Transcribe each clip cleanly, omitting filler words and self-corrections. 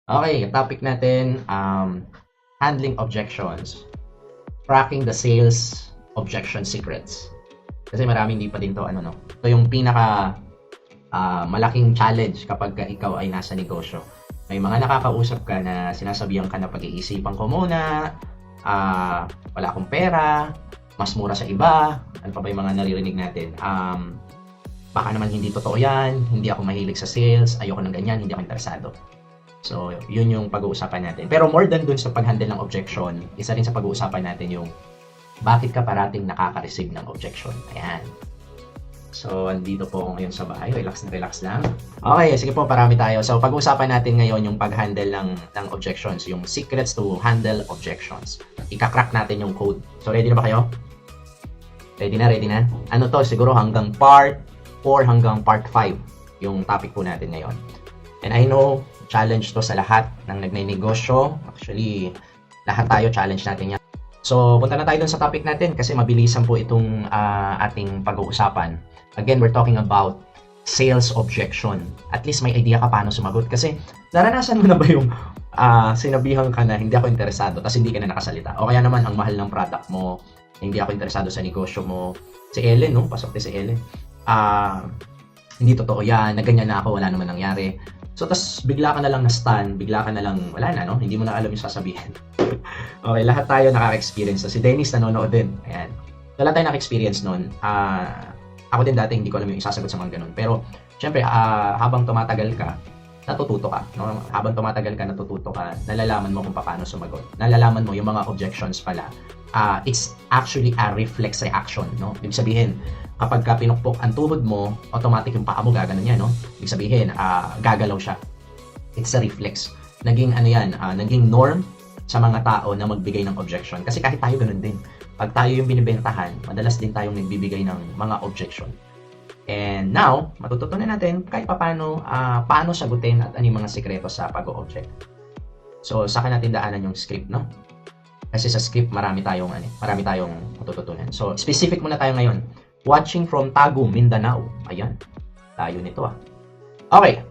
Okay, topic natin, handling objections. Cracking the sales objection secrets. Kasi marami hindi pa din to, ito yung pinaka malaking challenge kapag ikaw ay nasa negosyo. May mga nakakausap ka na sinasabihan ka na pag-iisipan ko muna, wala akong pera, mas mura sa iba, ano pa ba yung mga naririnig natin? Baka naman hindi totoo yan, hindi ako mahilig sa sales, ayoko ng ganyan, hindi ako interesado. So, yun yung pag-uusapan natin. Pero more than dun sa pag-handle ng objection, isa rin sa pag-uusapan natin yung bakit ka parating nakaka-receive ng objection. Ayan. So, andito po ako ngayon sa bahay. Relax na relax lang. Okay, sige po, parami tayo. So, pag-uusapan natin ngayon yung pag-handle ng objections, yung secrets to handle objections. Ika-crack natin yung code. So, ready na ba kayo? Ready na? Ano to? Siguro hanggang part 4 hanggang part 5 yung topic po natin ngayon. And I know, challenge to sa lahat ng nagnenegosyo. Actually, lahat tayo challenge natin yan. So, punta na tayo dun sa topic natin kasi mabilisan po itong ating pag-uusapan. Again, we're talking about sales objection. At least may idea ka paano sumagot. Kasi, naranasan mo na ba yung sinabihan ka na hindi ako interesado tapos hindi ka na nakasalita? O kaya naman, ang mahal ng product mo, hindi ako interesado sa negosyo mo. Si Ellen, no? Pasok si Ellen. Hindi totoo yan, na ganyan na ako, wala naman nangyari. So, tas bigla ka na lang na-stun, bigla ka na lang, wala na, no? Hindi mo na alam yung sasabihin. Okay, lahat tayo nakaka-experience. So, si Dennis nanonood din. Ayan. So, lahat tayo nakaka-experience nun. Ako din dati, hindi ko alam yung isasagot sa mga ganun. Pero, syempre, habang tumatagal ka, natututo ka. No? Habang tumatagal ka, natututo ka, nalalaman mo kung paano sumagot. Nalalaman mo yung mga objections pala. It's actually a reflex reaction, no? Ibig sabihin, kapag ka pinukpok ang tuhod mo, automatic yung paa mo gaganon yan, no? Ibig sabihin, gagalaw siya. It's a reflex. Naging naging norm sa mga tao na magbigay ng objection. Kasi kahit tayo ganun din. Pag tayo yung binibentahan, madalas din tayong nagbibigay ng mga objection. And now, matututunan natin kahit paano sagutin at ano yung mga sikreto sa pag-o-object. So, saka natin daanan yung script, no? Kasi sa script, marami tayong matututunan. So, specific muna tayo ngayon. Watching from Tagum, Mindanao. Ayan. Tayo nito Okay.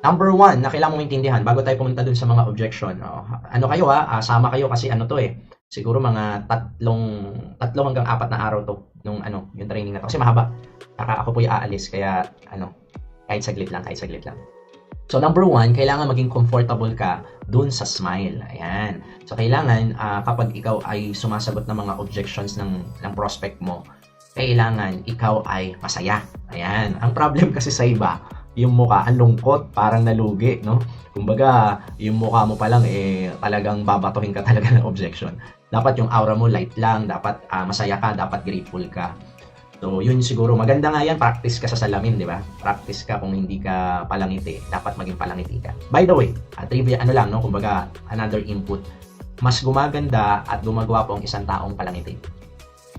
Number 1 na kailangan mong intindihan bago tayo pumunta dun sa mga objection. Ano kayo sama kayo kasi siguro mga tatlo hanggang 4 na araw to yung training na to. Kasi mahaba. Ako po yung aalis kaya kahit saglit lang. So, number 1, kailangan maging comfortable ka dun sa smile. Ayan. So, kailangan kapag ikaw ay sumasagot ng mga objections ng prospect mo, kailangan ikaw ay masaya. Ayan. Ang problem kasi sa iba, yung mukha, ang lungkot, parang nalugi, no? Kumbaga, yung mukha mo pa lang, talagang babatuhin ka talaga ng objection. Dapat yung aura mo light lang, dapat masaya ka, dapat grateful ka. So, yun siguro. Maganda nga yan, practice ka sa salamin, di ba? Practice ka kung hindi ka palangiti. Dapat maging palangiti ka. By the way, trivia, no? Kumbaga, another input. Mas gumaganda at gumagwapo ang isang taong palangiti.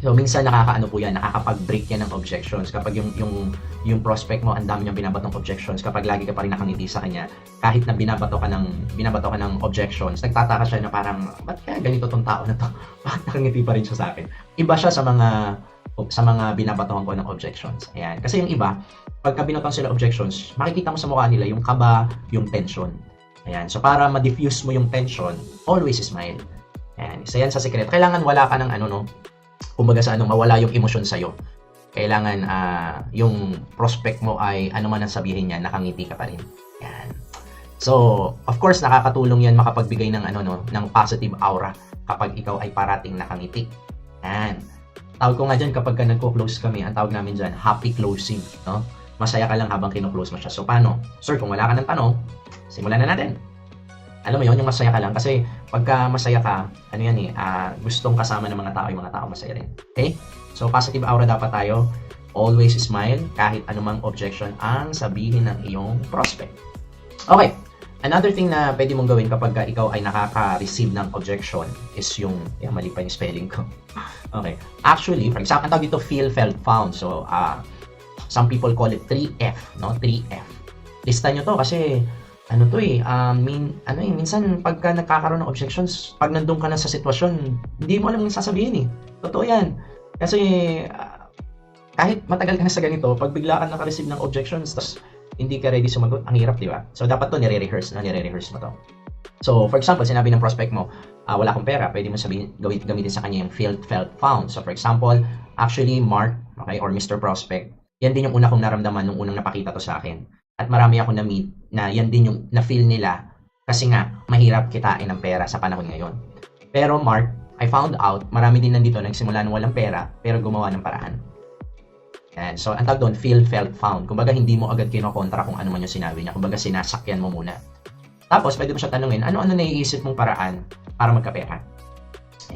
So, minsan nakakapag-break yan ng objections. Kapag yung prospect mo, ang dami niyang binabatong objections, kapag lagi ka pa rin nakangiti sa kanya, kahit na binabato ka ng objections, nagtataka siya na parang, ba't kaya ganito tong tao na to? Bakit nakangiti pa rin siya sa akin? Iba siya sa mga binabatuhan ko ng objections. Ayan. Kasi yung iba, pagka binatuhan sila objections, makikita mo sa mukha nila yung kaba, yung tension. Ayan. So, para ma-diffuse mo yung tension, always smile. Ayan. Isa yan sa sekreto. Kailangan wala ka ng kumbaga sa mawala yung emosyon sa'yo. Kailangan yung prospect mo ay ano man ang sabihin niya, nakangiti ka pa rin. Ayan. So, of course, nakakatulong yan makapagbigay ng ng positive aura kapag ikaw ay parating nakangiti. Ayan. Tawag ko nga dyan kapag nagko-close kami, ang tawag namin dyan, happy closing, no? Masaya ka lang habang kino-close mo siya. So, paano? Sir, kung wala ka ng tanong, simulan na natin. Alam mo yun, yung masaya ka lang. Kasi, pagka masaya ka, gustong kasama ng mga tao, yung mga tao masaya rin. Okay? So, positive aura dapat tayo. Always smile, kahit anumang objection ang sabihin ng iyong prospect. Okay. Another thing na pwede mong gawin kapag ikaw ay nakaka-receive ng objection is yung, mali pa yung spelling ko. Okay. Actually, for example, ang tawag dito, feel, felt, found. So, some people call it 3F, no? 3F. Lista nyo to kasi, minsan pagka nagkakaroon ng objections, pag nandun ka na sa sitwasyon, hindi mo alam yung sasabihin Totoo yan. Kasi, kahit matagal ka na sa ganito, pag bigla ka naka-receive ng objections, tapos hindi ka ready sumagot, ang hirap, di ba? So, dapat to nire-rehearse mo to. So, for example, sinabi ng prospect mo, wala akong pera, pwede mo sabihin, gamitin sa kanya yung felt, found. So, for example, actually, Mark, okay, or Mr. Prospect, yan din yung una kong naramdaman nung unang napakita to sa akin. At marami ako na-meet na yan din yung na-feel nila kasi nga, mahirap kitain ng pera sa panahon ngayon. Pero Mark, I found out, marami din nandito nagsimula ng walang pera, pero gumawa ng paraan. Yan. So, ang tawag doon, feel, felt, found. Kumbaga, hindi mo agad kinokontra kung ano man yung sinabi niya. Kumbaga, sinasakyan mo muna. Tapos, pwede mo siya tanungin, ano-ano naiisip mong paraan para magkapera?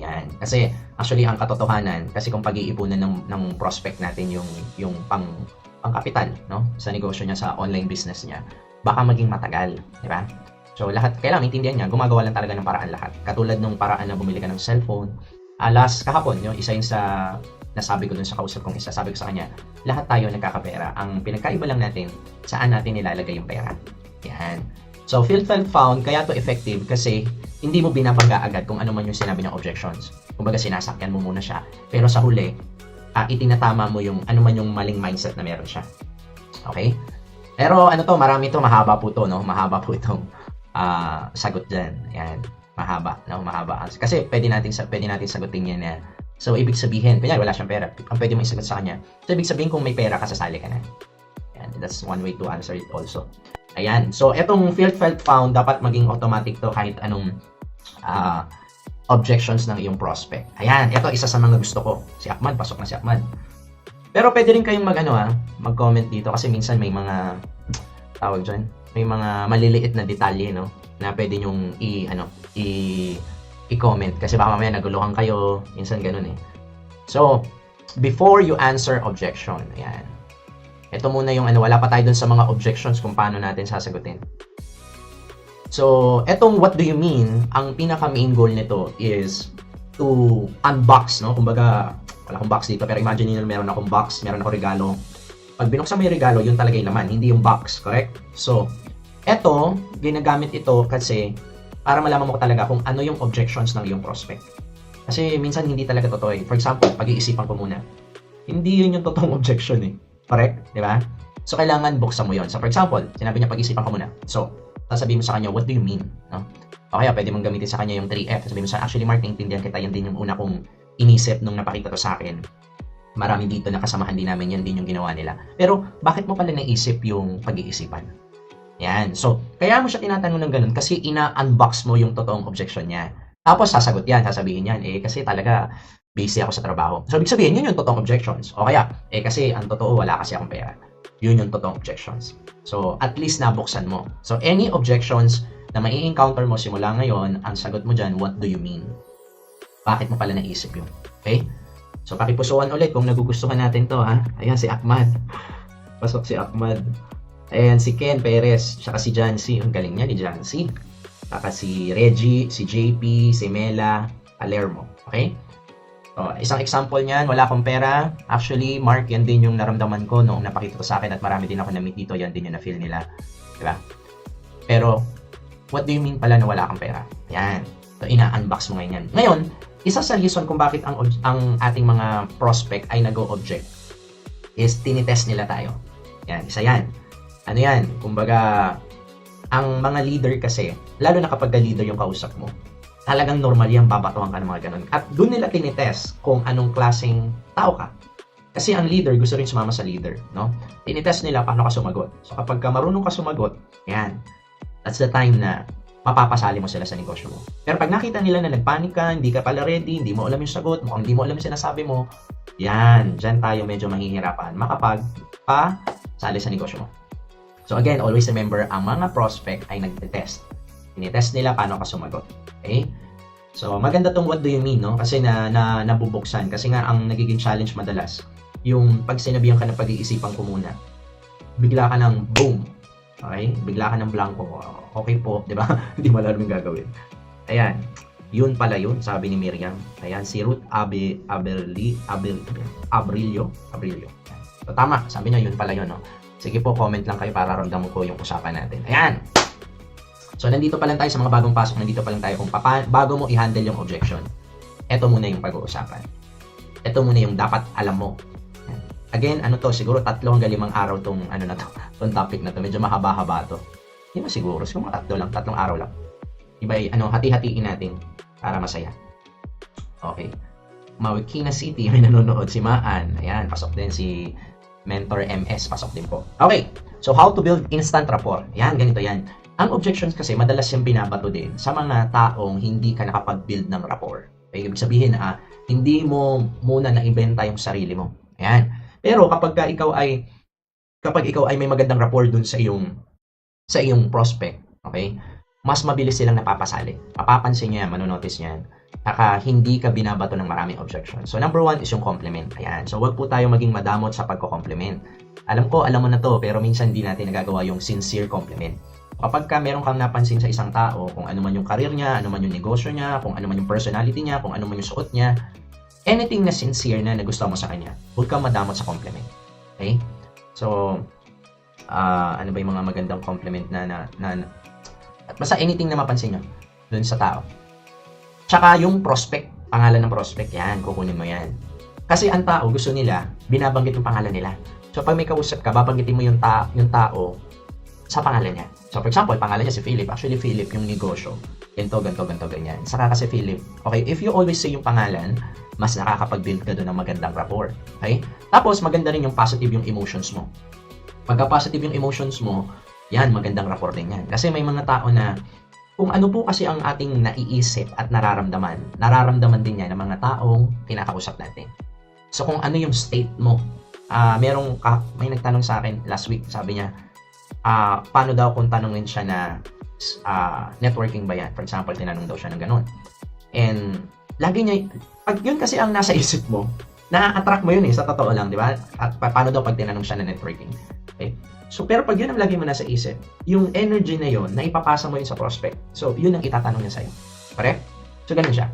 Ayan. Kasi, actually, ang katotohanan, kasi kung pag-iipunan ng prospect natin yung pang-kapital, no? Sa negosyo niya, sa online business niya, baka maging matagal. Di ba? So, lahat, kailangan maintindihan niya, gumagawa lang talaga ng paraan lahat. Katulad nung paraan na bumili ka ng cellphone. Last kahapon, yung isa yung sa nasabi ko dun sa kausap kong isa, sabi ko sa kanya, lahat tayo nagkakapera. Ang pinagkaiba lang natin, saan natin nilalagay yung pera. Yan. So, feel, felt, found, kaya to effective kasi hindi mo binabangga agad kung ano man yung sinabi niyang objections. Kumbaga, sinasakyan mo muna siya. Pero sa huli, itinatama mo yung ano man yung maling mindset na meron siya. Okay? Pero ano to, marami to, mahaba po to, no? Mahaba po itong sagot dyan. Yan. Mahaba, no? Mahaba. Kasi pwede natin sagutin yan na. So, ibig sabihin, kanya wala siyang pera. Ang pwede mo isagot sa kanya. So, ibig sabihin kung may pera ka, sasali ka na. Yan. That's one way to answer it also. Ayan. So, etong feel, felt, found, dapat maging automatic to kahit anong objections ng iyong prospect. Ayan. Ito, isa sa mga gusto ko. Si Ahmad, pasok na si Ahmad. Pero pwede rin kayong mag-comment dito kasi minsan may mga, tawag dyan, may mga maliliit na detalye, no? Na pwede nyong i-comment kasi baka mamaya naguluhan kayo, minsan ganun eh. So, before you answer objection, ayan. Ito muna yung wala pa tayo dun sa mga objections kung paano natin sasagutin. So, etong what do you mean, ang pinaka main goal nito is to unbox, no? Kumbaga, wala akong box dito, pero imagine niyo meron akong box, meron akong regalo. Pag binuksan mo yung regalo, yun talaga yung laman, hindi yung box, correct? So, eto, ginagamit ito kasi para malaman mo talaga kung ano yung objections ng iyong prospect. Kasi minsan hindi talaga totoo eh. For example, pag-iisipan ko muna. Hindi yun yung totoong objection eh. Correct? Di ba? So, kailangan buksan mo yun. So, for example, sinabi niya pag-isipan ko muna. So, sasabihin mo sa kanya, what do you mean? No? O kaya, pwede mong gamitin sa kanya yung 3F. Sabihin mo sa, actually, Mark, naintindihan kita. Yan din yung una kong inisip nung napakita to sa akin. Marami dito na kasamahan din namin. Yan din yung ginawa nila. Pero, bakit mo pala naisip yung pag-iisipan? Yan. So, kaya mo siya tinatanong ng ganun kasi ina-unbox mo yung totoong objection niya. Tapos, sasagot yan. Sasabihin yan, kasi talaga, busy ako sa trabaho. So, ibig sabihin, yun yung totoong objections. O kaya, kasi ang totoo, wala kasi akong pera. Yun yung totoong objections. So, at least nabuksan mo. So, any objections na mai-encounter mo simula ngayon, ang sagot mo dyan, what do you mean? Bakit mo pala naisip yun? Okay? So, pakipusuan ulit kung nagugustuhan natin to, ha? Ayan, si Ahmad. Pasok si Ahmad. Ayan, si Ken Perez, saka si Jancy. Ang galing niya ni Jancy. Saka si Reggie, si JP, si Mela, Palermo. Okay? So, isang example niyan, wala akong pera. Actually, Mark, yan din yung naramdaman ko noong napakita ko sa akin at marami din ako na-meet dito. Yan din yung na-feel nila. Diba? Pero, what do you mean pala na wala kang pera? Yan. So, ina-unbox mo ngayon yan. Ngayon, isa sa reason kung bakit ang ating mga prospect ay nag-o-object is tinitest nila tayo. Yan, isa yan. Ano yan? Kumbaga, ang mga leader kasi, lalo na kapag leader yung kausap mo, talagang normal yan, babatuhan ka ng mga ganun. At doon nila tinitest kung anong klaseng tao ka. Kasi ang leader, gusto rin sumama sa leader, no? Tinitest nila paano ka sumagot. So kapag ka marunong ka sumagot, yan, that's the time na mapapasali mo sila sa negosyo mo. Pero pag nakita nila na nagpanik ka, hindi ka pala ready, hindi mo alam yung sagot, mukhang hindi mo alam yung sinasabi mo, yan, dyan tayo medyo mahihirapan makapag-pasali sa negosyo mo. So again, always remember, ang mga prospect ay nagtitest. Tinitest nila paano ka sumagot. Okay? So, maganda tong what do you mean, no? Kasi nabubuksan. Kasi nga, ang nagiging challenge madalas, yung pag sinabihan ka na pag-iisipan ko muna, bigla ka ng boom. Okay? Bigla ka ng blanco. Okay po, di ba? Hindi mo alam yung gagawin. Ayan. Yun pala yun, sabi ni Miriam. Ayan, si Ruth Abrilio. So, tama. Sabi niya, yun pala yun, no? Sige po, comment lang kayo para ramdaman ko yung usapan natin. Ayan! So, nandito pa lang tayo sa mga bagong pasok. Nandito pa lang tayo kung bago mo i-handle yung objection. Ito muna yung pag-uusapan. Ito muna yung dapat alam mo. Again, ano to, siguro 3 hanggang 5 araw tong ano na to, tong topic na to. Medyo mahaba-haba to. Hindi mo siguro, siguro mga 3 lang, 3 araw lang. Iba, ano, hati-hatiin natin para masaya. Okay. Marikina City, may nanonood si Maan. Ayan, pasok din si Mentor MS, pasok din po. Okay, so how to build instant rapport. Ayan, ganito yan. Ang objections kasi, madalas yung binabato din sa mga taong hindi ka nakapag-build ng rapport. Okay, ibig sabihin na, hindi mo muna na-inventa yung sarili mo. Ayan. Pero kapag ikaw ay may magandang rapport dun sa iyong prospect, okay? Mas mabilis silang napapasali. Mapapansin niyo yan, manonotice niyo yan. Hindi ka binabato ng maraming objections. So, number 1 is yung compliment. Ayan. So, wag po tayo maging madamot sa pagko-compliment. Alam mo na to, pero minsan hindi natin nagagawa yung sincere compliment. Kapag meron kang napansin sa isang tao, kung ano man yung career niya, ano man yung negosyo niya, kung ano man yung personality niya, kung ano man yung suot niya, anything na sincere na nagustuhan mo sa kanya, huwag kang madamot sa compliment. Okay? So, ano ba yung mga magandang compliment na basta anything na mapansin nyo dun sa tao. Tsaka yung prospect, pangalan ng prospect, yan, kukunin mo yan. Kasi ang tao, gusto nila, binabanggit yung pangalan nila. So, pag may kausap ka, babanggitin mo yung tao sa pangalan niya. So, for example, pangalan niya si Philip. Actually, Philip yung negosyo. Ganto, ganyan. Saka kasi Philip. Okay, if you always say yung pangalan, mas nakakapag-build ka doon ng magandang rapport. Okay? Tapos, maganda rin yung positive yung emotions mo. Pagka positive yung emotions mo, yan, magandang rapport din yan. Kasi may mga tao na, kung ano po kasi ang ating naiisip at nararamdaman din yan ng mga taong kinakausap natin. So, kung ano yung state mo, may nagtanong sa akin last week, sabi niya, paano daw kung tanongin siya na networking ba yan? For example, tinanong daw siya ng ganun. And, lagi niya, pag yun kasi ang nasa isip mo, na-attract mo yun sa totoo lang, di ba? At paano daw pag tinanong siya na networking? Okay? So, pero pag yun ang lagi mo nasa isip, yung energy na yun, na ipapasa mo yun sa prospect. So, yun ang itatanong niya sa'yo. Correct? So, ganun siya.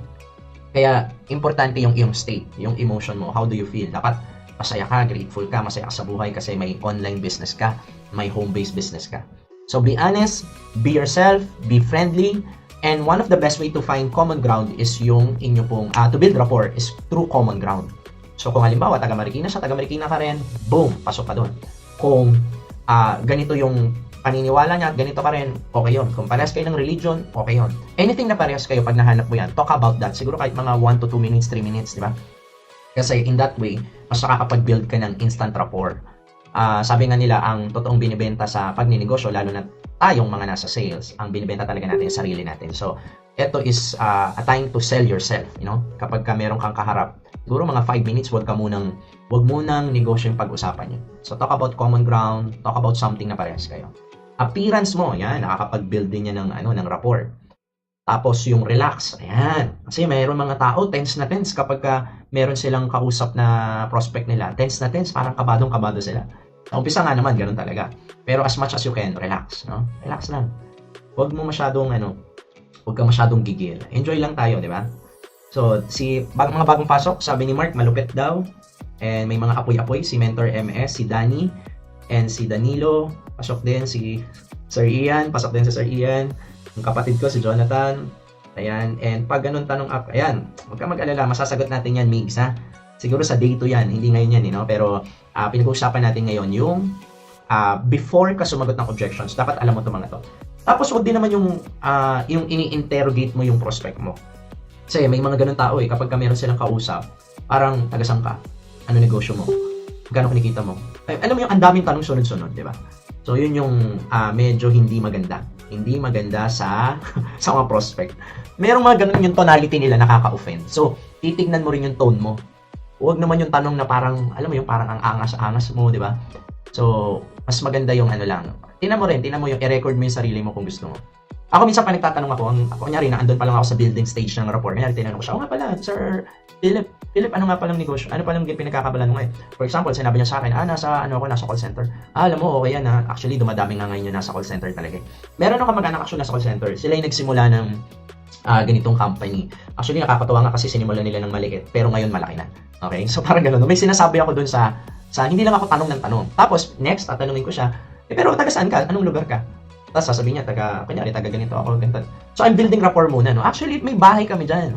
Kaya, importante yung iyong state, yung emotion mo. How do you feel? Dapat masaya ka, grateful ka, masaya ka sa buhay kasi may online business ka, may home-based business ka. So, be honest, be yourself, be friendly, and one of the best way to find common ground is yung inyo pong, to build rapport is through common ground. So, kung halimbawa, taga-Marikina ka rin, boom, pasok ka doon. Kung ganito yung paniniwala niya at ganito ka rin, okay yun. Kung parehas kayo ng religion, okay yun. Anything na parehas kayo, pag nahanap mo yan, talk about that. Siguro kahit mga 1 to 2 minutes, 3 minutes, di ba? Kasi in that way, mas nakakapag-build ka ng instant rapport. Sabi nga nila, ang totoong binibenta sa pagninegosyo, lalo na tayong mga nasa sales, ang binibenta talaga natin yung sarili natin. So, ito is a time to sell yourself, you know? Kapag meron kang kaharap, siguro mga 5 minutes, wag munang negosyo yung pag-usapan niyo. So, talk about common ground, talk about something na parehas kayo. Appearance mo, yan, nakakapag-build din yan ng rapport. Tapos, yung relax, ayan. Kasi mayroon mga tao, tense na tense kapag meron silang kausap na prospect nila. Tense na tense, parang kabadong-kabado sila. Sa umpisa nga naman, ganun talaga. Pero as much as you can, relax, no? Relax lang. Huwag ka masyadong gigil. Enjoy lang tayo, di ba? So, mga bagong pasok, sabi ni Mark, malupit daw. And may mga apoy-apoy, si Mentor MS, si Danny, and si Danilo. Pasok din si Sir Ian, pasok din si Sir Ian. Yung kapatid ko, si Jonathan. Ayan. And pag ganun tanong up, ayan, huwag ka mag-alala, masasagot natin yan, Migs, ha? Siguro sa day 2 yan, hindi ngayon yan, no? Pero pinag-uusapan natin ngayon yung before ka sumagot ng objections, dapat alam mo itong mga to. Tapos huwag din naman yung ini-interrogate mo yung prospect mo. Kasi may mga ganun tao kapag meron silang kausap, parang tagasang ka, ano negosyo mo? Gano'ng kinikita mo? Alam mo yung ang daming tanong sunod-sunod, di ba? So yun yung medyo hindi maganda. Hindi maganda sa mga prospect. Merong mga ganun yung tonality nila nakaka-offend. So titignan mo rin yung tone mo. Huwag naman yung tanong na parang, alam mo yung parang ang angas-angas mo, di ba? So, mas maganda yung lang. Tingnan mo yung i-record mo yung sarili mo kung gusto mo. Ako minsan pa nagtatanong kunyari na andun pa lang ako sa building stage ng rapport. Kunyari, tinanong ko siya, nga pala, Sir Philip, ano nga palang negosyo? Ano palang pinagkakabalan mo ngayon? For example, sinabi niya sa akin, nasa call center. Alam mo, okay yan ha. Actually, dumadami nga ngayon yung nasa call center talaga. Meron akong kamag-anak actually nasa call center. Sila yung nagsimula ng ganitong company. Actually, nakakatuwa nga kasi sinimula nila ng maliit, pero ngayon malaki na. Okay? So, parang gano'n. May sinasabi ako dun sa hindi lang ako tanong ng tanong. Tapos, next, tatanungin ko siya, pero taga saan ka? Anong lugar ka? Tapos, sasabihin niya, taga ganito ako, ganito. So, I'm building rapport muna, no? Actually, may bahay kami dyan.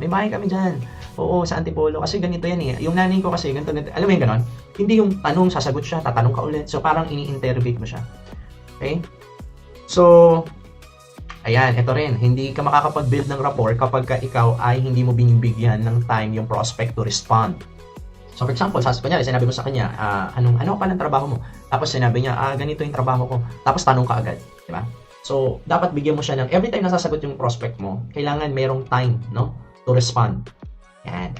Oo, sa Antipolo. Kasi ganito yan eh. Yung nanay ko kasi, ganito, ganito. Alam mo yung ganon? Hindi yung tanong, sasagot siya, tatanong ka ulit. So, parang ini-interrogate mo siya. Okay? So, ayan, ito rin. Hindi ka makakapag-build ng rapport kapag ka ikaw ay hindi mo binibigyan ng time yung prospect to respond. So, for example, kunyari, sinabi mo sa kanya, ano pa ng trabaho mo? Tapos sinabi niya, ganito yung trabaho ko. Tapos tanong ka agad. Di ba? So, dapat bigyan mo siya ng, every time nasasagot yung prospect mo, kailangan merong time, no? To respond. Yan.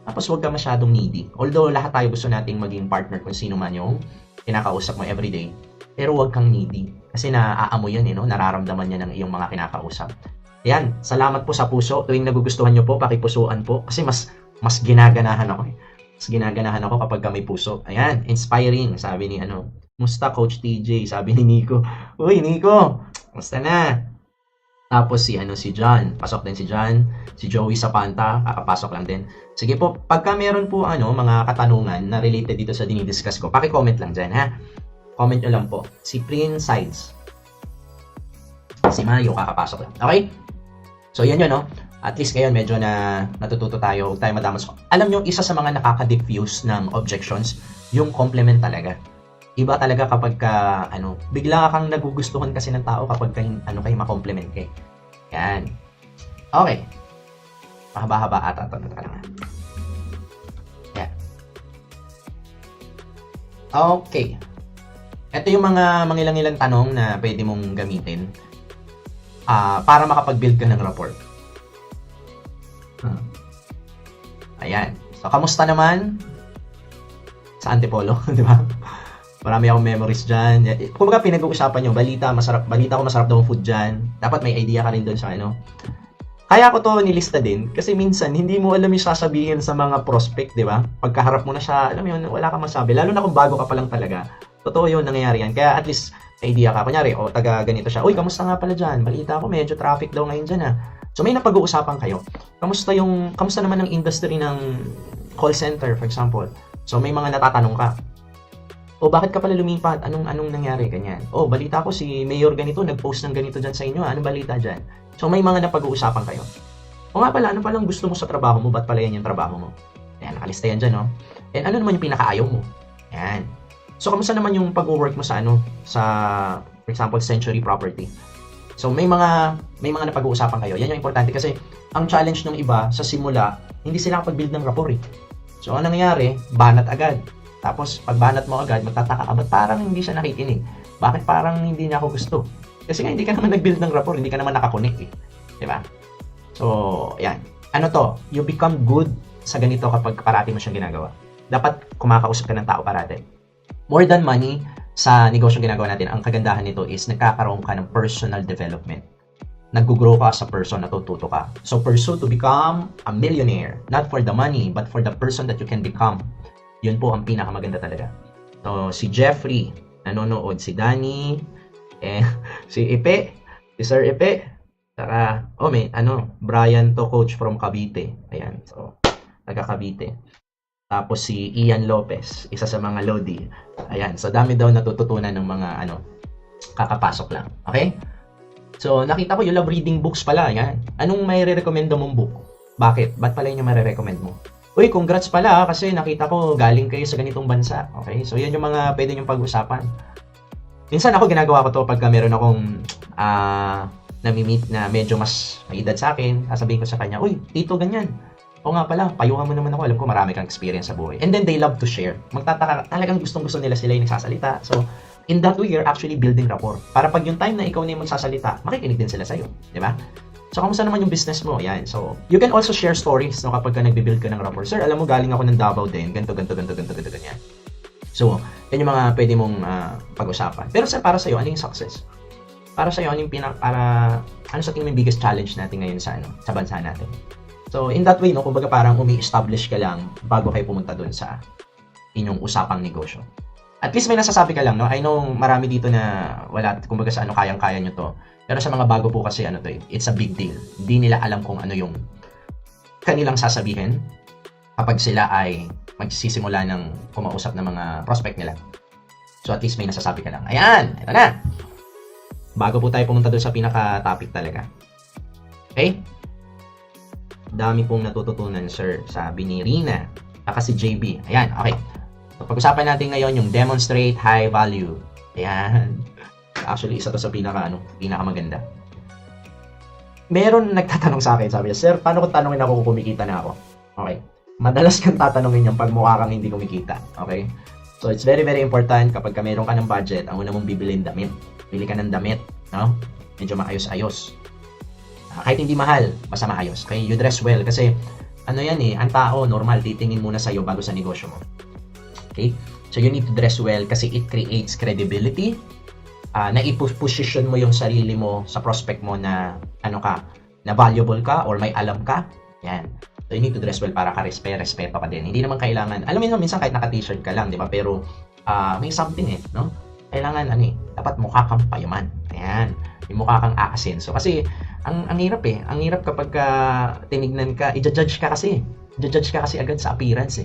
Tapos, huwag ka masyadong needy. Although, lahat tayo gusto nating maging partner kung sino man yung kinakausap mo everyday. Pero huwag kang needy. Kasi naaamoy yan, no? Nararamdaman niya ng iyong mga kinakausap. Yan. Salamat po sa puso. Tuwing nagugustuhan nyo po, pakipusuan po. Kasi mas ginaganahan ako eh. Mas ginaganahan ako kapag may puso. Ayan, inspiring, sabi ni musta Coach TJ, sabi ni Nico. Uy, Nico, musta na? Tapos si John, pasok din si John, si Joey Sapanta, kakapasok lang din. Sige po, pagka meron po mga katanungan na related dito sa dinidiscuss ko, paki-comment lang dyan, ha? Comment nyo lang po. Si Prince Sides. Si Mayo, kakapasok lang. Okay? So, yan yun, no? At least ngayon medyo natututo tayo, huwag tayo madamos. Alam nyo, isa sa mga nakaka-diffuse ng objections, yung compliment talaga. Iba talaga kapag ka, bigla kang nagugustuhan kasi ng tao kapag ka, kayo ma-compliment kayo. Yan. Okay. Mahaba-haba ata ito. Yan. Okay. Ito yung mga mangilang-ilang tanong na pwede mong gamitin para makapag-build ka ng rapport. Ayan. So, kamusta naman sa Antipolo, di ba? Marami akong memories dyan. Kung baga pinag-uusapan nyo, balita ko masarap daw ang food dyan. Dapat may idea ka rin doon sa Kaya ko to nilista din kasi minsan hindi mo alam yung sasabihin sa mga prospect, di ba? Pagkaharap mo na siya, alam mo yun, wala kang masabi. Lalo na kung bago ka pa lang talaga. Totoo yun, nangyayari yan. Kaya at least may idea ka. Kunyari, taga ganito siya. Uy, kamusta nga pala dyan? Balita ko, medyo traffic daw ngayon dyan So may napag-uusapan kayo. Kamusta naman ang industry ng call center, for example? So may mga natatanong ka. Bakit ka pala lumipat? Anong nangyari? Ganyan. Balita ko si Mayor ganito, nag-post ng ganito dyan sa inyo. Anong balita dyan? So may mga napag-uusapan kayo. Nga pala, ano palang gusto mo sa trabaho mo? Ba't pala yan yung trabaho mo? Ayan, nakalista yan dyan, no? And ano naman yung pinakaayaw mo? Ayan. So kamusta naman yung pag-work mo sa for example, Century Property? So may mga napag-uusapan kayo. Yan yung importante kasi ang challenge ng iba sa simula, hindi sila kapag-build ng rapport eh. So ang nangyayari, banat agad. Tapos pag banat mo agad, magtataka ka, ba't parang hindi siya nakikinig? Bakit parang hindi niya ako gusto? Kasi nga hindi ka naman nag-build ng rapport, hindi ka naman nakakonect eh. Diba? So, yan. You become good sa ganito kapag parati mo siyang ginagawa. Dapat kumakausap ka ng tao parati. More than money, sa negosyong ginagawa natin, ang kagandahan nito is nagkakaroon ka ng personal development. Nag-grow ka sa person, natututo ka. So, pursue to become a millionaire. Not for the money, but for the person that you can become. Yun po ang pinakamaganda talaga. So, si Jeffrey, nanonood, si Danny, si Ipe, si Sir Ipe, saka, Brian to coach from Cavite. Ayan, so, taga Cavite. Tapos si Ian Lopez, isa sa mga Lodi. Ayan, so dami daw natututunan ng mga kakapasok lang. Okay? So, nakita ko you love reading books pala. Ayan. Anong may re-recommenda mong book? Bakit? Ba't pala yun yung may-recommend mo? Uy, congrats pala kasi nakita ko galing kayo sa ganitong bansa. Okay? So, yan yung mga pwede nyong pag-usapan. Minsan ako ginagawa ko to pagka meron akong nami-meet na medyo mas may edad sa akin. Sasabihin ko sa kanya, uy, tito, ganyan. O nga pala, payuhan mo naman ako. Alam ko marami kang experience sa buhay. And then they love to share. Magtataka, talagang gustong-gusto nila sila yung nagsasalita. So, in that way, you're actually building rapport. Para pag yung time na ikaw na yung magsasalita, makikinig din sila sa'yo. Di ba? So, kamusta naman yung business mo? Yan. So, you can also share stories no, kapag ka nagbe-build ka ng rapport. Sir, alam mo, galing ako ng Davao din. Ganto. Ganyan. So, yan yung mga pwede mong pag-usapan. Pero sir, para sa'yo, ano yung success? Para sa'yo, ano yung ano sa tingin mo yung biggest challenge natin ngayon sa bansa natin? So, in that way, no, kumbaga parang umi-establish ka lang bago kayo pumunta dun sa inyong usapang negosyo. At least may nasasabi ka lang, no? I know marami dito na wala, kumbaga sa kayang-kaya nyo to. Pero sa mga bago po kasi, it's a big deal. Hindi nila alam kung ano yung kanilang sasabihin kapag sila ay magsisimula ng kumausap ng mga prospect nila. So, at least may nasasabi ka lang. Ayan! Ito na! Bago po tayo pumunta dun sa pinaka-topic talaga. Okay? Dami pong natututunan, sir. Sabi ni Rina. Saka si JB. Ayan, okay. So, pag-usapan natin ngayon yung demonstrate high value. Ayan. Actually, isa to sa pinakamaganda. Meron nagtatanong sa akin, sabi niya, sir, paano ko tanongin ako kung kumikita na ako? Okay. Madalas kang tatanungin yung pag mukha kang hindi kumikita. Okay? So, it's very, very important kapag meron ka ng budget, ang una mong bibilin damit. Bili ka ng damit, no? Medyo maayos-ayos. Kahit hindi mahal, basta maayos. Okay? You dress well kasi ano yan ang tao, normal, titingin muna sa'yo bago sa negosyo mo. Okay? So, you need to dress well kasi it creates credibility. Na i-position mo yung sarili mo sa prospect mo na na valuable ka or may alam ka. Yan. So, you need to dress well para ka respeto ka din. Hindi naman kailangan, alam mo minsan kahit naka-t-shirt ka lang, di ba? Pero, may something no? Kailangan, dapat mukha kang payaman. Ayan. May mukha kang aasenso. Kasi, ang hirap Ang hirap kapag tinignan ka, i-judge ka kasi. I-judge ka kasi agad sa appearance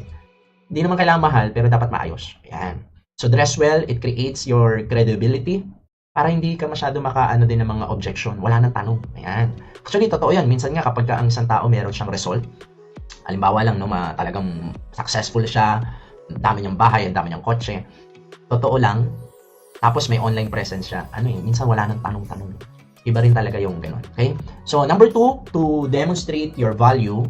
Hindi naman kailangan mahal, pero dapat maayos. Ayan. So, dress well, it creates your credibility para hindi ka masyado din ng mga objection. Wala nang tanong. Ayan. Actually, totoo yan. Minsan nga kapag ang isang tao meron siyang result, halimbawa lang, talagang successful siya, ang dami niyang bahay, ang dami niyang kotse, totoo lang, tapos may online presence siya, minsan wala nang tanong-tanong. Iba rin talaga yung ganun. Okay? So, number 2, to demonstrate your value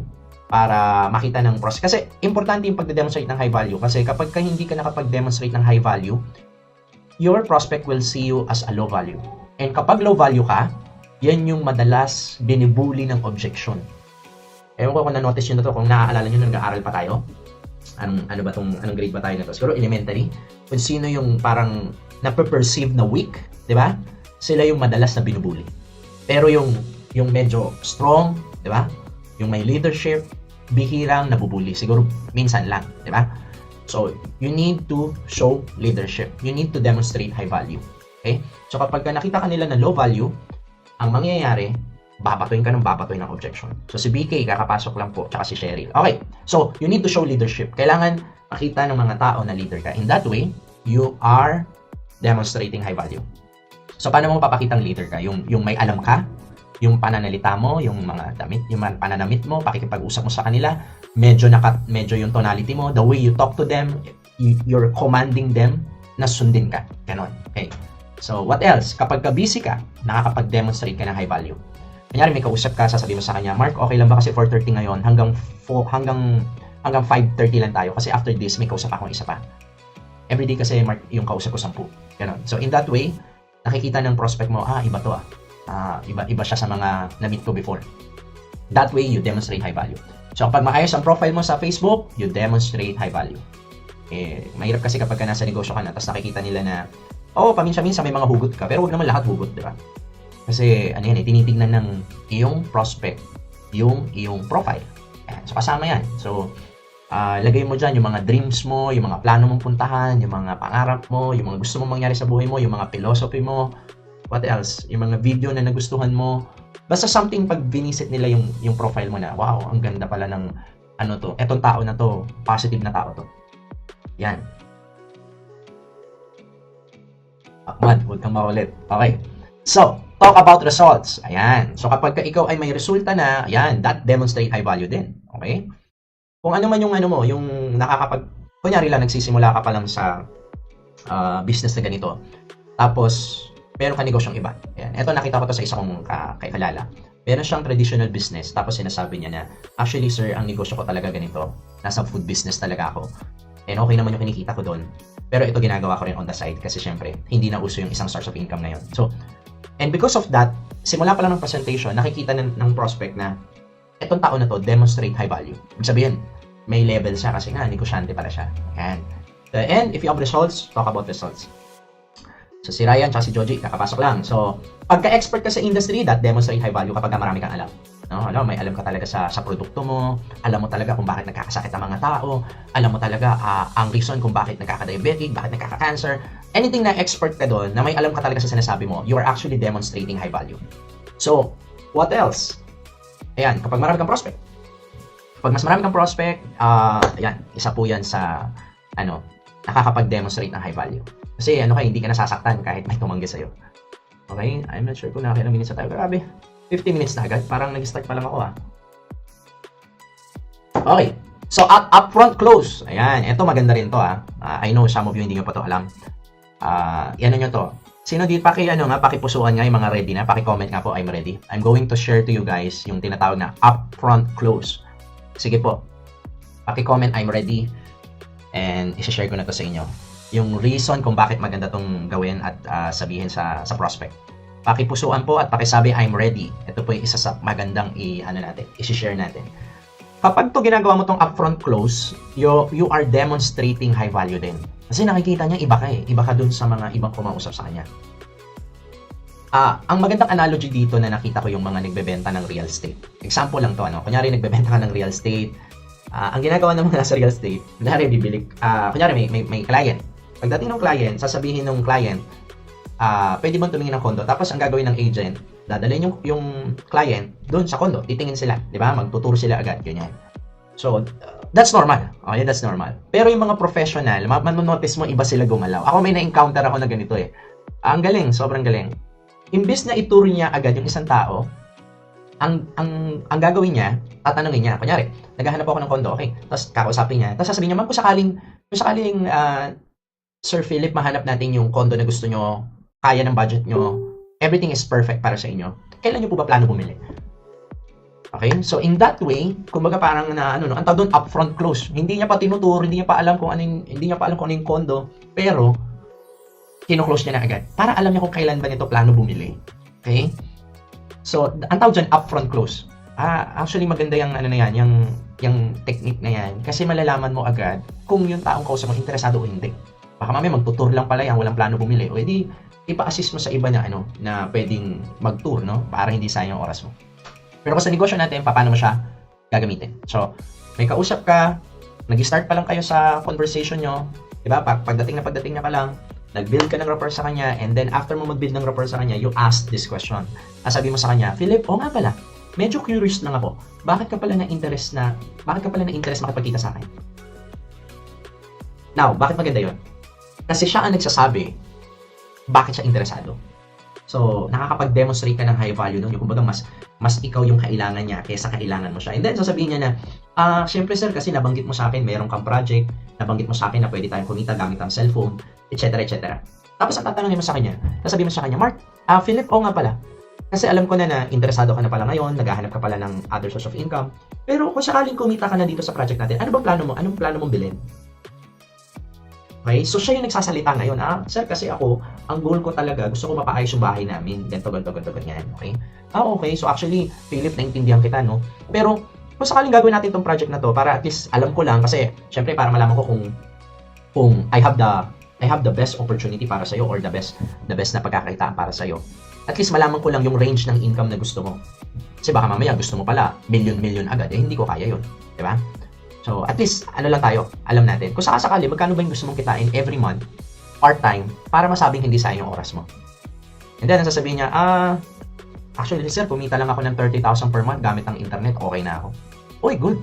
para makita ng pros. Kasi, importante yung pagde-demonstrate ng high value. Kasi kapag hindi ka nakapag-demonstrate ng high value, your prospect will see you as a low value. And kapag low value ka, yan yung madalas binibuli ng objection. Ewan ko kung na-notice nyo na to, kung naaalala nyo nung nag-aaral pa tayo. Anong grade ba tayo na to? Siguro elementary. Kung sino yung parang nape-perceive na weak, di ba? Sila yung madalas na binubuli. Pero yung medyo strong, di ba? Yung may leadership, bihirang nabubuli. Siguro minsan lang, di ba? So, you need to show leadership. You need to demonstrate high value. Okay? So, kapag nakita ka nila na low value, ang mangyayari, babatoy ng objection. So, si BK, kakapasok lang po, tsaka si Cheryl. Okay. So, you need to show leadership. Kailangan makita ng mga tao na leader ka. In that way, you are demonstrating high value. So, paano mo papakitang leader ka? Yung may alam ka, yung pananalita mo, yung mga pananamit mo, pakikipag-usap mo sa kanila, medyo yung tonality mo, the way you talk to them, you're commanding them na sundin ka. Ganon. Okay. So, what else? Kapag busy ka, nakakapag-demonstrate ka ng high value. Kunyari, may kausap ka, sasabihin mo sa kanya, Mark, okay lang ba kasi 4:30 ngayon, hanggang 5:30 lang tayo kasi after this, may kausap akong isa pa. Everyday kasi, Mark, yung kausap ko 10. Ganon. So, in that way, nakikita ng prospect mo, iba to iba siya sa mga na-meet ko before. That way, you demonstrate high value. So, kapag maayos ang profile mo sa Facebook, you demonstrate high value. Mahirap kasi kapag nasa negosyo ka na, tapos nakikita nila na, paminsan-minsan may mga hugot ka, pero huwag naman lahat hugot, di ba? Kasi, tinitignan ng iyong prospect, yung iyong profile. Ayan. So, kasama yan. So, lagay mo dyan yung mga dreams mo, yung mga plano mong puntahan, yung mga pangarap mo, yung mga gusto mong mangyari sa buhay mo, yung mga philosophy mo, what else? Yung mga video na nagustuhan mo. Basta something pag binisit nila yung profile mo na, wow, ang ganda pala ng etong tao na to, positive na tao to. Yan. Ahmad, huwag kang makulit. Okay. So, talk about results. Ayan. So, kapag ikaw ay may resulta na, ayan, that demonstrate high value din. Okay? Kung ano man yung yung kunyari lang, nagsisimula ka pa lang sa business na ganito. Tapos, meron ka negosyong iba. Ayan. Ito, nakita ko to sa isa kong kakilala. Meron siyang traditional business, tapos sinasabi niya na, actually sir, ang negosyo ko talaga ganito. Nasa food business talaga ako. And okay naman yung kinikita ko doon. Pero ito ginagawa ko rin on the side kasi syempre, hindi na uso yung isang source of income ngayon. So, and because of that, simula pa lang ng presentation, nakikita ng prospect na itong tao na to demonstrate high value. Ibig sabihin, may level siya kasi nga, negosyante pala siya. Ayan. And if you have results, talk about results. So, si Ryan at si Joji, kakapasok lang. So, pagka-expert ka sa industry, that demonstrate high value kapag marami kang alam. No? May alam ka talaga sa produkto mo, alam mo talaga kung bakit nagkakasakit ang mga tao, alam mo talaga ang reason kung bakit nagkaka-diabetic, bakit nagkaka-cancer, anything na expert ka doon, na may alam ka talaga sa sinasabi mo, you are actually demonstrating high value. So, what else? Ayan, kapag marami kang prospect. Kapag mas marami kang prospect, ayan, isa po yan sa, nakakapag-demonstrate ng high value. Kasi hindi ka nasasaktan kahit may tumanggi sa'yo. Okay? I'm not sure kung nakakailang minutes na tayo. Grabe, 50 minutes na agad. Parang nag-start pa lang ako Okay. So, upfront close. Ayan. Ito maganda rin to I know some of you hindi nyo pa to alam. Ano nyo to. Sino dito, pakipusuan nga yung mga ready na. Paki-comment nga po, I'm ready. I'm going to share to you guys yung tinatawag na upfront close. Sige po. Paki-comment, I'm ready. And isi-share ko na to sa inyo. Yung reason kung bakit maganda tong gawin at sabihin sa prospect. Pakipusuan po at pakisabi, I'm ready. Ito po yung isa sa magandang isi-share natin. Kapag to ginagawa mo tong upfront close, you are demonstrating high value din. Kasi nakikita niya iba ka Iba ka dun sa mga ibang kumausap sa kanya. Ang magandang analogy dito na nakita ko yung mga nagbebenta ng real estate. Example lang to, Kunyari nagbebenta ka ng real estate. Ang ginagawa ng mga sa real estate, kunyari may client. Pagdating ng client, sasabihin ng client, pwede bang tumingin ng kondo? Tapos ang gagawin ng agent, dadalhin yung client doon sa kondo, titingin sila, di ba? Magtuturo sila agad, ganyan. So, that's normal. Okay, that's normal. Pero yung mga professional, manonotice mo iba sila gumalaw. Ako may na-encounter ako na ganito Ang galing, sobrang galing. Imbis na ituro niya agad yung isang tao, ang gagawin niya, tatanungin niya. Kunyari, naghahanap ako ng kondo, okay. Tapos kakausapin niya. Tapos sasabihin niya, ma'am, kung sakaling Sir Philip, mahanap natin yung kondo na gusto nyo, kaya ng budget nyo, everything is perfect para sa inyo. Kailan nyo po ba plano bumili? Okay? So, in that way, kumbaga parang ang tawag doon, upfront close. Hindi niya pa tinuturo, hindi niya pa alam kung ano yung kondo, pero, kino-close niya na agad. Para alam niya kung kailan ba nito plano bumili. Okay? So, ang tawag dyan, upfront close. Actually, maganda yung technique na yan. Kasi malalaman mo agad kung yung taong kausap mo interesado o hindi. Baka mamaya magtutur lang pala yan, walang plano bumili. O edi, ipa-assist mo sa iba na pwedeng mag-tour, para hindi sayang yung oras mo. Pero kung sa negosyo natin, paano mo siya gagamitin? So, may kausap ka, nag-start pa lang kayo sa conversation nyo, diba? Pagdating na pa lang, nag-build ka ng rapport sa kanya, and then after mo mag-build ng rapport sa kanya, you ask this question. Sabi mo sa kanya, Philip, nga pala, medyo curious lang ako. Bakit ka pala na-interest makipagkita sa akin? Now, bakit maganda yun? Kasi siya ang nagsasabi, bakit siya interesado. So, nakakapag-demonstrate ka ng high value doon. Yung kumbaga, mas ikaw yung kailangan niya kaysa kailangan mo siya. And then, sasabihin niya na, syempre sir, kasi nabanggit mo sa akin, meron kang project, nabanggit mo sa akin na pwede tayong kumita gamit ang cellphone, etc. etc. Tapos, ang tatanungin mo sa kanya, sasabihin mo sa kanya, Mark, Philip, nga pala. Kasi alam ko na interesado ka na pala ngayon, naghahanap ka pala ng other source of income. Pero kung sakaling kumita ka na dito sa project natin, ano bang plano mo? Anong plano mong bilhin? Okay? So, siya yung nagsasalita ngayon. Sir, kasi ako, ang goal ko talaga, gusto ko mapaayos yung bahay namin. Ganto, ganyan. Okay? Okay. So, actually, Philip, naintindihan kita, no? Pero, kung sakaling gagawin natin itong project na to, para at least alam ko lang, kasi, syempre, para malaman ko kung I have the best opportunity para sa'yo or the best na pagkakakitaan para sa'yo. At least malaman ko lang yung range ng income na gusto mo. Kasi baka mamaya gusto mo pala, million agad, hindi ko kaya yun. Diba? So, at least, lang tayo, alam natin. Kung sakasakali, magkano ba yung gusto mong kitain every month, part-time, para masabing hindi sayang yung oras mo. And then, sasabihin niya, actually, sir, kumita lang ako ng 30,000 per month gamit ang internet, okay na ako. Uy, good.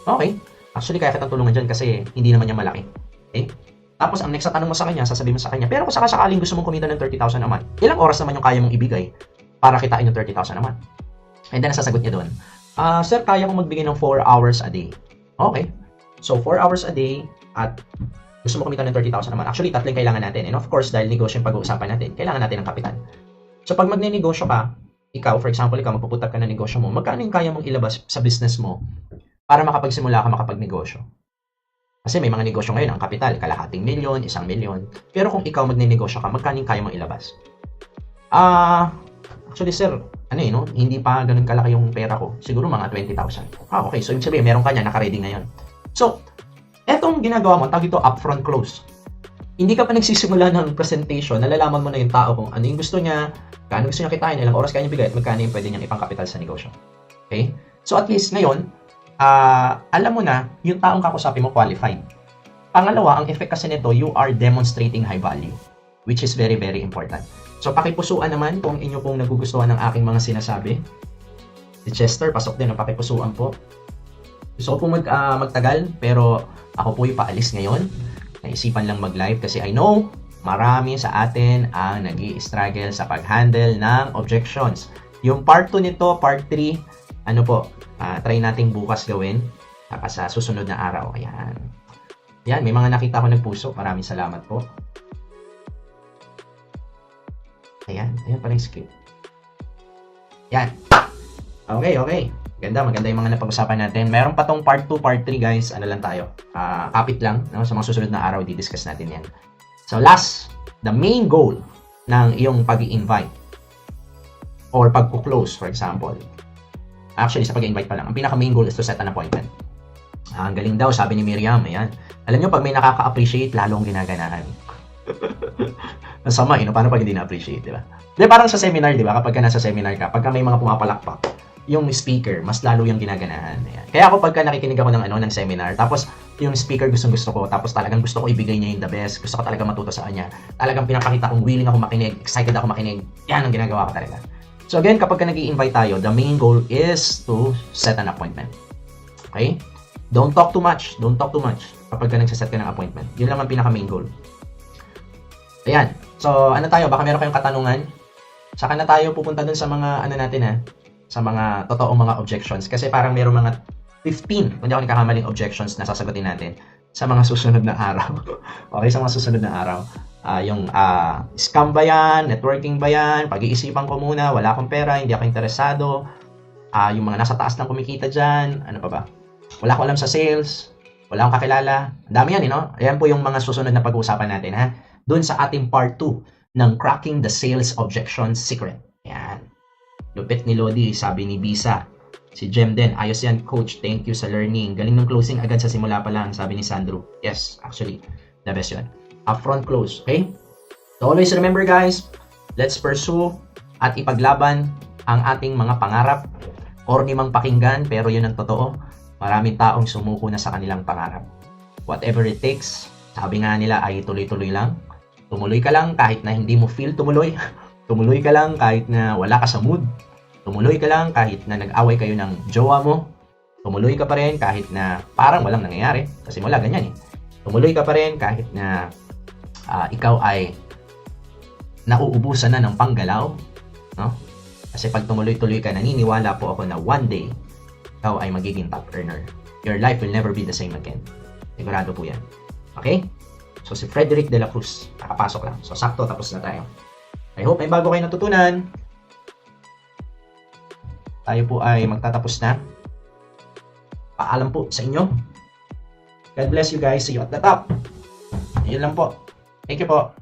Okay. Actually, kaya kitang tulungan dyan kasi hindi naman niya malaki. Okay? Tapos, ang next na tanong mo sa kanya, sasabihin mo sa kanya, pero kung sakasakaling gusto mong kumita ng 30,000 a month, ilang oras naman yung kaya mong ibigay para kitain yung 30,000 a month? And then, nasasagot niya doon, sir, kaya kong magbigay ng 4 hours a day. Okay. So, 4 hours a day at gusto mo kumita ng 30,000 naman. Actually, tatlong kailangan natin. And of course, dahil negosyo yung pag-uusapan natin, kailangan natin ng kapital. So, pag magne-negosyo ka, for example, magpuputap ka ng negosyo mo, magkano yung kaya mong ilabas sa business mo para makapagsimula ka makapagnegosyo? Kasi may mga negosyo ngayon, ang kapital, kalahating milyon, 1 milyon. Pero kung ikaw magne-negosyo ka, magkano yung kaya mong ilabas? Actually, sir, hindi pa ganun kalaki yung pera ko. Siguro mga 20,000. Okay. So, ibig sabihin, meron ka niya, naka-ready ngayon. So, etong ginagawa mo, tawag ito upfront close. Hindi ka pa nagsisimula ng presentation, nalalaman mo na yung tao kung ano yung gusto niya, kano gusto niya kitain, ilang oras kaya niya bigay, at magkano yung pwede niyang ipang-kapital sa negosyo. Okay? So, at least ngayon, alam mo na, yung taong kakusapin mo qualified. Pangalawa, ang effect kasi nito, you are demonstrating high value, which is very, very important. So, pakipusuan naman kung inyo pong nagugustuhan ng aking mga sinasabi. Si Chester, pasok din ang pakipusuan po. Gusto ko pong magtagal, pero ako po yung paalis ngayon. Naisipan lang mag-live kasi I know marami sa atin ang nag-i-struggle sa pag-handle ng objections. Yung part 2 nito, part 3, try nating bukas gawin. saka sa susunod na araw. Ayan. Yan, may mga nakita ko nagpuso. Maraming salamat po. Ayan, ayan pala yung script. Yan. Okay. Maganda yung mga napag-usapan natin. Meron pa tong part 2, part 3 guys. Ano lang tayo? Kapit lang. No? Sa mga susunod na araw, di-discuss natin yan. So last, the main goal ng iyong pag-i-invite or pag-close, for example. Actually, sa pag-i-invite pa lang. Ang pinaka-main goal is to set an appointment. Ang galing daw, sabi ni Miriam. Ayan. Alam nyo, pag may nakaka-appreciate, lalong ginaganahan. Nasama, paano pag hindi na-appreciate, di ba? Di, parang sa seminar, di ba? Kapag ka nasa seminar ka, pagka may mga pumapalakpak, yung speaker, mas lalo yung ginaganahan. Ayan. Kaya ako pagka nakikinig ako ng seminar, tapos yung speaker gusto ko, tapos talagang gusto ko ibigay niya yung the best, gusto ko talaga matuto sa kanya, talagang pinapakita kong willing ako makinig, excited ako makinig, yan ang ginagawa ko talaga. So again, kapag ka nag-i-invite tayo, the main goal is to set an appointment. Okay? Don't talk too much kapag ka nagsaset ka ng appointment. Yun lang ang pinaka-main goal. Ayan. So, ano tayo? Baka meron kayong katanungan? Saka na tayo pupunta dun sa mga, sa mga totoong mga objections. Kasi parang meron mga 15, kung di ako nakakamaling objections na sasagutin natin sa mga susunod na araw. Okay, sa mga susunod na araw. Yung scam ba yan? Networking ba yan? Pag-iisipan ko muna, wala akong pera, hindi ako interesado. Yung mga nasa taas ng kumikita dyan, ano pa ba? Wala akong alam sa sales, wala akong kakilala. Ang dami yan, Ayan po yung mga susunod na pag-uusapan natin, ha? Doon sa ating part 2 ng Cracking the Sales Objection Secret. Ayan. Lupit ni Lodi, sabi ni Bisa. Si Jem din, ayos yan, coach. Thank you sa learning. Galing ng closing agad sa simula pa lang, sabi ni Sandro. Yes, actually, the best yun. Upfront close, okay? So always remember guys, let's pursue at ipaglaban ang ating mga pangarap. Or ni mang pakinggan, pero yun ang totoo. Maraming taong sumuko na sa kanilang pangarap. Whatever it takes, sabi nga nila ay tuloy-tuloy lang. Tumuloy ka lang kahit na hindi mo feel tumuloy. Tumuloy ka lang kahit na wala ka sa mood. Tumuloy ka lang kahit na nag-away kayo ng jowa mo. Tumuloy ka pa rin kahit na parang walang nangyayari. Kasi wala, ganyan eh. Tumuloy ka pa rin kahit na ikaw ay nauubusan na ng panggalaw. No? Kasi pag tumuloy-tuloy ka, naniniwala po ako na one day, ikaw ay magiging top earner. Your life will never be the same again. Sigurado po yan. Okay? So, si Frederick de la Cruz, nakapasok lang. So, sakto, tapos na tayo. I hope may bago kayo natutunan. Tayo po ay magtatapos na. Paalam po sa inyo. God bless you guys. See you at the top. Yun lang po. Thank you po.